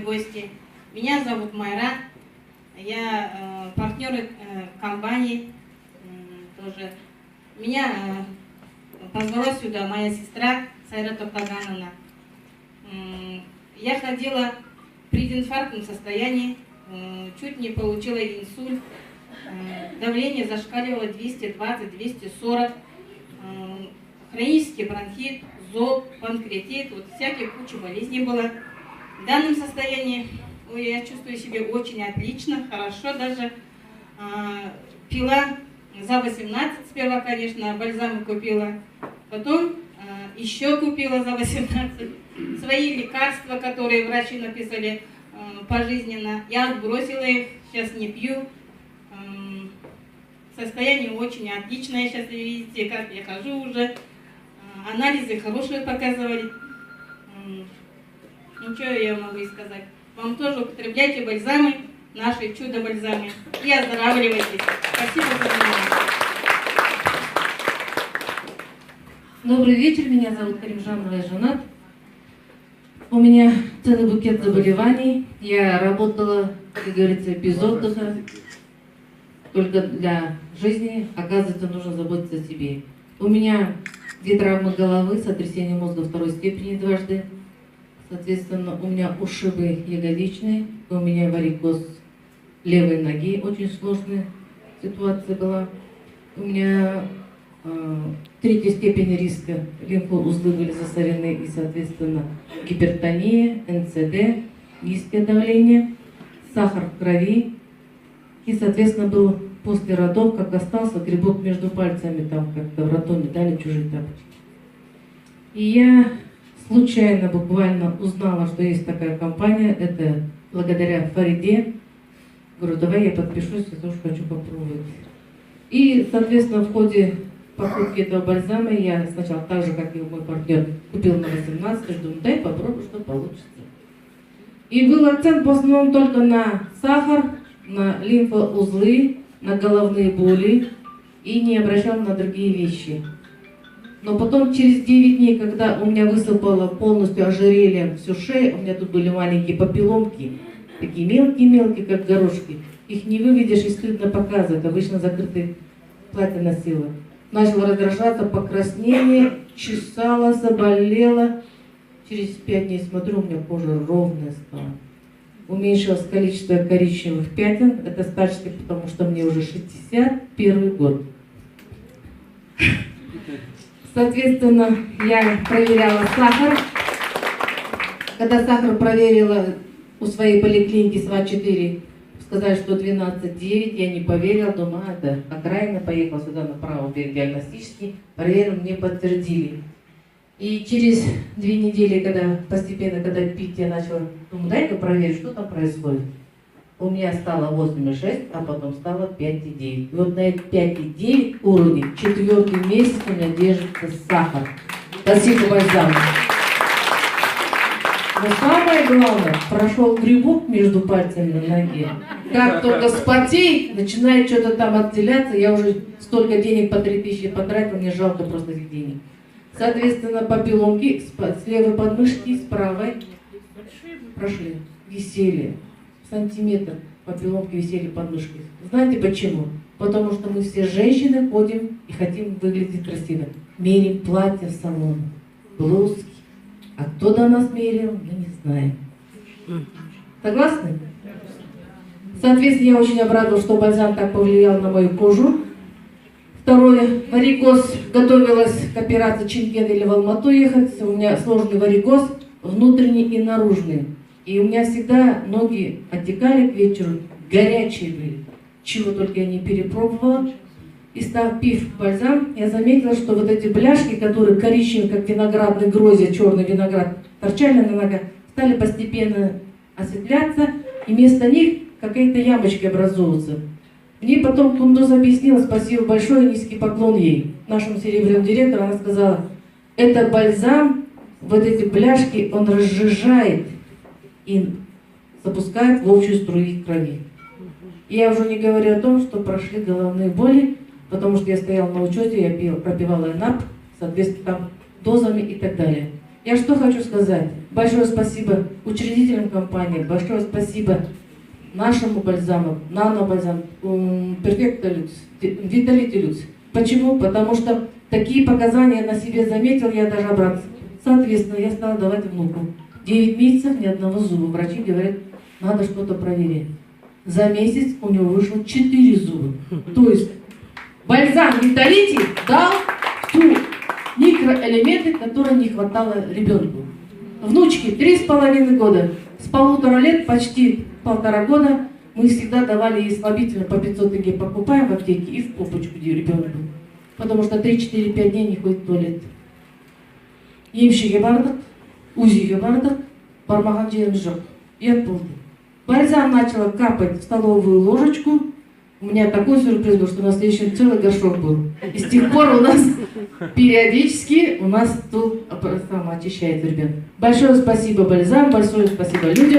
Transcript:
гости. Меня зовут Майра. Я партнер компании тоже. Меня позвала сюда моя сестра Сайра Топтагановна. Я ходила в прединфарктном состоянии, чуть не получила инсульт. Давление зашкаливало 220-240. Хронический бронхит, зоб, панкреатит, вот всякие куча болезней было. В данном состоянии я чувствую себя очень отлично, хорошо даже. Пила за 18 сперва, конечно, бальзамы купила, потом еще купила за 18 свои лекарства, которые врачи написали пожизненно. Я отбросила их, сейчас не пью. Состояние очень отличное, сейчас видите, как я хожу уже. Анализы хорошие показывали. Ну, что я могу и сказать. Вам тоже употребляйте бальзамы, наши чудо-бальзамы, и оздоравливайтесь. Спасибо за внимание. Добрый вечер, меня зовут Каримжанова, я женат. У меня целый букет заболеваний. Я работала, как говорится, без отдыха. Только для жизни, оказывается, нужно заботиться о себе. У меня 2 травмы головы, сотрясение мозга 2 степени дважды. Соответственно, у меня ушибы ягодичные, у меня варикоз левой ноги, очень сложная ситуация была. У меня 3-я степень риска, лимфоузлы были засорены и, соответственно, гипертония, НСД, низкое давление, сахар в крови. И, соответственно, был после родов, как остался грибок между пальцами, там как-то в роддоме дали чужие тапочки. И я случайно буквально узнала, что есть такая компания, это благодаря Фариде. Говорю, давай я подпишусь, я тоже хочу попробовать. И, соответственно, в ходе покупки этого бальзама я сначала так же, как и мой партнер, купил на 18, думаю, дай попробую, что получится. И был акцент в основном только на сахар, на лимфоузлы, на головные боли и не обращал на другие вещи. Но потом через 9 дней, когда у меня высыпало полностью ожерельем всю шею, у меня тут были маленькие папилломки, такие мелкие-мелкие, как горошки. Их не выведешь и стыдно показывать, обычно закрытые платья носила. Начала раздражаться, покраснение, чесала, заболела. Через 5 дней смотрю, у меня кожа ровная стала. Уменьшилось количество коричневых пятен. Это старчески, потому что мне уже 61 год. Соответственно, я проверяла сахар. Когда сахар проверила у своей поликлиники СВА-4, сказали, что 12,9, я не поверила, думаю, это окраина, поехала сюда на правый берег диагностический, проверил, мне подтвердили. И через 2 недели, когда постепенно, когда пить я начала, думаю, дай-ка проверю, что там происходит. У меня стало 8,6, а потом стало 5,9. И вот на эти 5,9 уровне 4-й месяц у меня держится сахар. Спасибо бальзаму. Но самое главное, прошел грибок между пальцами на ноге. Как только спотеет, начинает что-то там отделяться, я уже столько денег по 3000 потратил, мне жалко просто этих денег. Соответственно, папилломки с левой подмышки и с правой прошли, висели. Сантиметр папилломки висели подмышки. Знаете почему? Потому что мы все женщины ходим и хотим выглядеть красиво. Мерим платья в салон, блузки. А кто до нас мерил, мы не знаем. Согласны? Соответственно, я очень обрадовалась, что бальзам так повлиял на мою кожу. Второе, варикоз. Готовилась к операции Чимкент или в Алмату ехать. У меня сложный варикоз, внутренний и наружный. И у меня всегда ноги оттекали к вечеру, горячие были. Чего только я не перепробовала. И став пив бальзам, я заметила, что вот эти бляшки, которые коричневые, как виноградный гроздья, черный виноград, торчали на ногах, стали постепенно осветляться, и вместо них какая-то ямочка образовывается. Мне потом Кундуз объяснила, спасибо большое, низкий поклон ей, нашему серебряному директору, она сказала, это бальзам, вот эти бляшки, он разжижает и запускает в общую струю крови. И я уже не говорю о том, что прошли головные боли, потому что я стояла на учете, я пропивала ЭНАП, соответственно, там дозами и так далее. Я что хочу сказать? Большое спасибо учредителям компании, большое спасибо нашему бальзаму, нано-бальзам, Перфекто Люкс, Виталити Люкс. Почему? Потому что такие показания на себе заметил я даже обратно. Соответственно, я стала давать внуку. 9 месяцев, ни одного зуба. Врачи говорят, надо что-то проверить. За месяц у него вышло 4 зуба. То есть бальзам Виталити дал ту микроэлементы, которые не хватало ребенку. Внучке 3,5 года. С 1,5 лет, почти 1,5 года, мы всегда давали ей слабительное по 500 тенге, покупаем в аптеке и в попочку ребенку. Потому что 3-4-5 дней не ходит в туалет. Емшіге бардық, УЗИге бардық, бармаған жеріміз жоқ. И отползли. Бальзам начала капать в столовую ложечку. У меня такой сюрприз был, что на следующий день целый горшок был. И с тех пор у нас периодически очищается, ребят. Большое спасибо бальзам, большое спасибо людям.